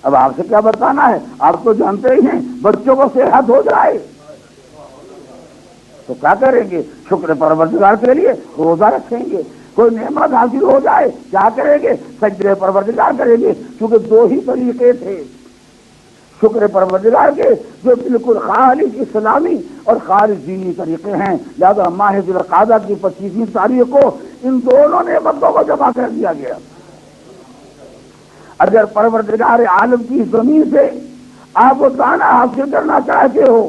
اب آپ سے کیا بتانا ہے، آپ تو جانتے ہی ہیں بچوں کو صحت ہو جائے تو کیا کریں گے، شکر پروردگار کے لیے روزہ رکھیں گے، کوئی نعمت حاصل ہو جائے کیا کریں گے، سجدے پروردگار کریں گے، کیونکہ دو ہی طریقے تھے شکر پروردگار کے جو بالکل خالص اسلامی اور خالص دینی طریقے ہیں، لہذا ماہ ذی القعدہ کی 25ویں تاریخ کو ان دونوں نعمتوں کو جمع کر دیا گیا۔ اگر پروردگار عالم کی زمین سے آپ وہ دانا حاصل کرنا چاہتے ہو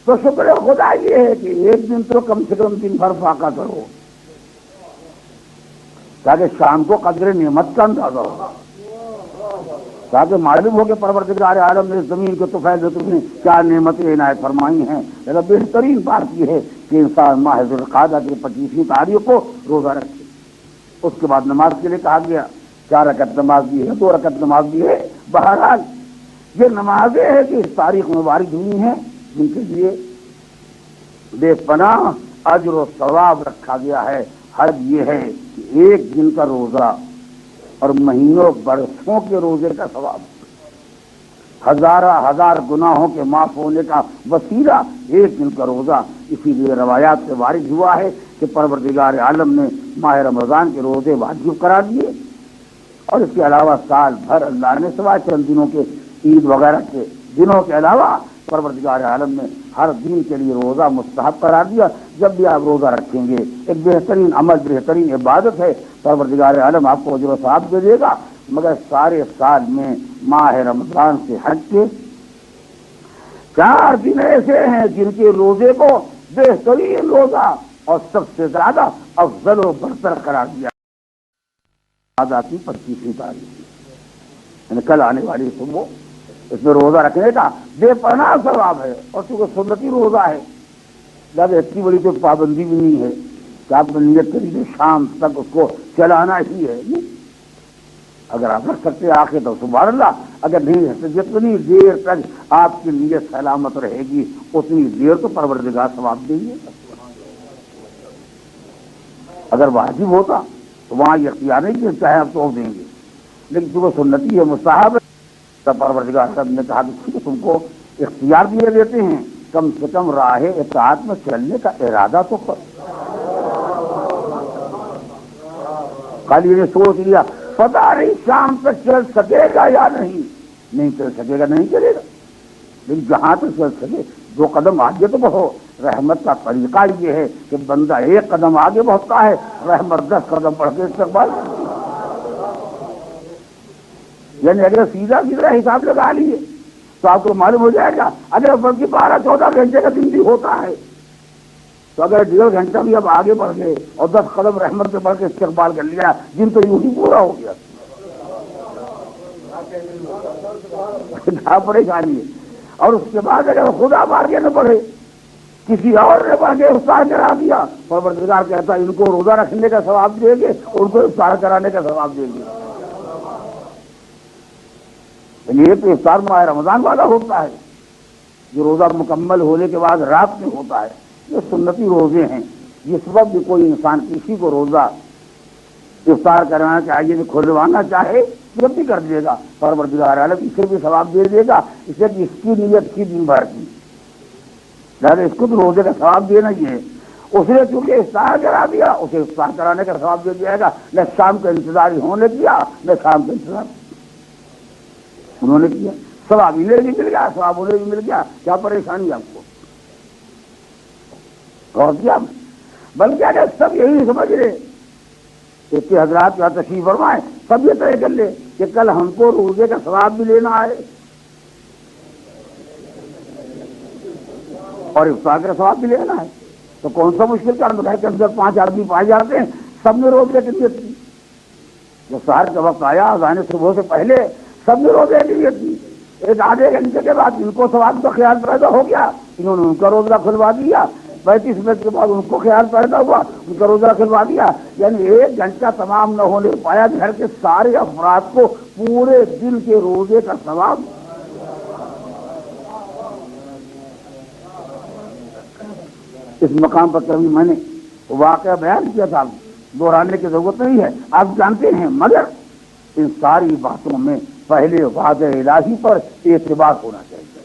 تو شکر خدا یہ ہے کہ ایک دن تو کم سے کم دن بھر فاقہ کرو تاکہ شام کو قدر نعمت کا اندازہ ہو، تاکہ معلوم ہو کہ پروردگار عالم نے زمین کے طفیل نے کیا نعمتیں عنایت فرمائی ہیں۔ لیکن بہترین بات یہ ہے کہ انسان ماہ ذی القعدہ کی 25ویں تاریخ کو روزہ رکھے۔ اس کے بعد نماز کے لیے کہا گیا، 4 رکعت نماز بھی ہے، 2 رکعت نماز بھی ہے۔ بہرحال یہ نمازیں ہیں کہ اس تاریخ میں وارد ہوئی ہیں جن کے لیے بے پناہ اجر و ثواب رکھا گیا ہے۔ حد یہ ہے کہ ایک دن کا روزہ اور مہینوں برسوں کے روزے کا ثواب، ہزار گناہوں کے معاف ہونے کا وسیلہ ایک دن کا روزہ۔ اسی لیے روایات سے وارد ہوا ہے کہ پروردگار عالم نے ماہ رمضان کے روزے واجب قرار دیے، اور اس کے علاوہ سال بھر اللہ نے سوائے چند دنوں کے عید وغیرہ کے دنوں کے علاوہ پروردگار عالم نے ہر دن کے لیے روزہ مستحب قرار دیا۔ جب بھی آپ روزہ رکھیں گے ایک بہترین عمل، بہترین عبادت ہے، پروردگار عالم آپ کو اجر و ثواب دے دے گا۔ مگر سارے سال میں ماہ رمضان سے ہٹ کے 4 دن ایسے ہیں جن کے روزے کو بہترین روزہ اور سب سے زیادہ افضل و برتر قرار دیا۔ کی 25ویں تاریخ یعنی کل آنے والی صبح، اس میں روزہ رکھنے کا بے پناہ ثواب ہے، اور چونکہ سنتی روزہ ہے لہٰذا اتنی بڑی تو پابندی بھی نہیں ہے کہ آپ نے نیت کری کہ شام تک اس کو چلانا ہی ہے۔ اگر آپ رکھ سکتے آخر تو سبحان اللہ، اگر نہیں رکھتے جتنی دیر تک آپ کی نیت سلامت رہے گی اتنی دیر تو پروردگار ثواب دیں گے۔ اگر واجب ہوتا تو وہاں یہ اختیار نہیں کہ چاہے آپ تو دیں گے، لیکن چونکہ سنتی ہے، مستحب ہے، تو پروردگار صاحب نے کہا کہ تم کو اختیار دیے دیتے ہیں، کم سے کم راہ اطاعت میں چلنے کا ارادہ تو کرو۔ خالی نے سوچ لیا پتہ نہیں شام تک چل سکے گا یا نہیں چل سکے گا، نہیں چلے گا، لیکن جہاں تک چل سکے 2 قدم آگے تو بڑھو۔ رحمت کا طریقہ یہ ہے کہ بندہ 1 قدم آگے بڑھتا ہے، رحمت 10 قدم بڑھ کے استقبال، یعنی اگر سیدھا حساب لگا لیے تو آپ کو معلوم ہو جائے گا اگر بلکہ 12-14 گھنٹے کا دن بھی ہوتا ہے تو اگر 1.5 گھنٹہ بھی اب آگے بڑھ گئے اور 10 قدم رحمت سے بڑھ کے استقبال کر لیا، دن تو یوں ہی پورا ہو گیا۔ کیا پریشانی ہے۔ اور اس کے بعد اگر خدا آگے نہ بڑھے، کسی اور نے بڑھ کے افطار کرا دیا، پروردگار کہتا ہے ان کو روزہ رکھنے کا ثواب دیں گے، ان کو افطار کرانے کا ثواب دیں گے۔ یہ تو افطار ماہ رمضان والا ہوتا ہے جو روزہ مکمل ہونے کے بعد رات میں ہوتا ہے۔ یہ سنتی روزے ہیں، جس وقت بھی کوئی انسان کسی کو روزہ افطار کرانا چاہیے تو کھلوانا چاہے جب بھی کر دے گا، پروردگار عالم اسے بھی ثواب دے دے گا، اسے کہ اس کی نیت کی دن بھر کی، لہٰذا اس کو تو روزے کا ثواب دینا ہی ہے۔ اس نے چونکہ افطار کرا دیا، اسے افطار کرانے کا ثواب دے دیا گا۔ نہ شام کا انتظار ہونے دیا، نہ شام کا انتظار انہوں نے کیا، ثواب انہیں بھی مل گیا، ثواب انہیں بھی مل گیا۔ کیا پریشانی آپ کو؟ اور کیا بلکہ اگر سب یہی سمجھ رہے کہ حضرات کا تشریف فرمائے، سب یہ طے کر لے کہ کل ہم کو روزے کا ثواب بھی لینا ہے اور افطار کا ثواب بھی لینا ہے، تو کون سا مشکل کام ہے کہ اندر 5 آدمی پائے جاتے ہیں، سب نے روزے کی نیت کی۔ جب سحر کا وقت آیا اذان صبح سے پہلے سب نے روزے کی نیت کی، ایک آدھے گھنٹے کے بعد ان کو ثواب کا خیال پیدا ہو گیا، انہوں نے ان کا روزہ کھلوا دیا، 35 منٹ کے بعد ان کو خیال پیدا ہوا، ان کا روزہ کھلوا دیا، یعنی 1 گھنٹہ تمام نہ ہونے پایا، گھر کے سارے افراد کو پورے دن کے روزے کا ثواب۔ اس مقام پر کبھی میں نے واقعہ بیان کیا تھا، دہرانے کی ضرورت نہیں ہے، آپ جانتے ہیں، مگر ان ساری باتوں میں پہلے وعدہ الہی پر اعتبار ہونا چاہیے.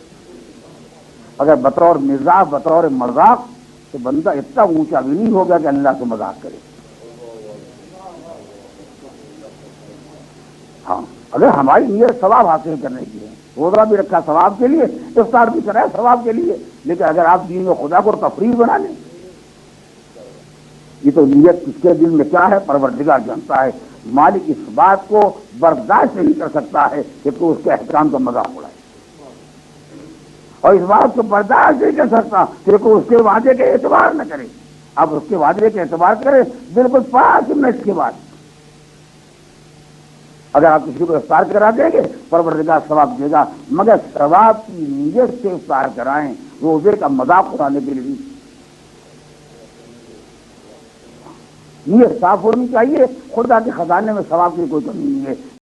اگر بطور مزاح بطور مذاق تو بندہ اتنا اونچا بھی نہیں ہوگا کہ اللہ سے مذاق کرے. ہاں اگر ہماری نیت ثواب حاصل کرنے کی ہے، روزہ بھی رکھا ثواب کے لیے، افطار بھی کرا ثواب کے لیے، لیکن اگر آپ دین میں خدا کو تفریح بنا لیں، یہ تو نیت کس کے دل میں کیا ہے پروردگار جانتا ہے. مالک اس بات کو برداشت نہیں کر سکتا ہے کہ تو اس کے احکام کا مذاق اڑائے، اور اس بات کو برداشت نہیں کر سکتا کہ کوئی اس کے وعدے کے اعتبار نہ کرے. اب اس کے وعدے کے اعتبار کرے بالکل 5 منٹ کے بعد اگر آپ کسی کو افطار کرا دیں گے پروردگار ثواب دے گا، مگر ثواب کی نیت سے افطار کرائیں، روزے کا مذاق اڑانے کے لیے. نیت صاف ہونی چاہیے. خدا کے خزانے میں ثواب کی کوئی کمی نہیں ہے.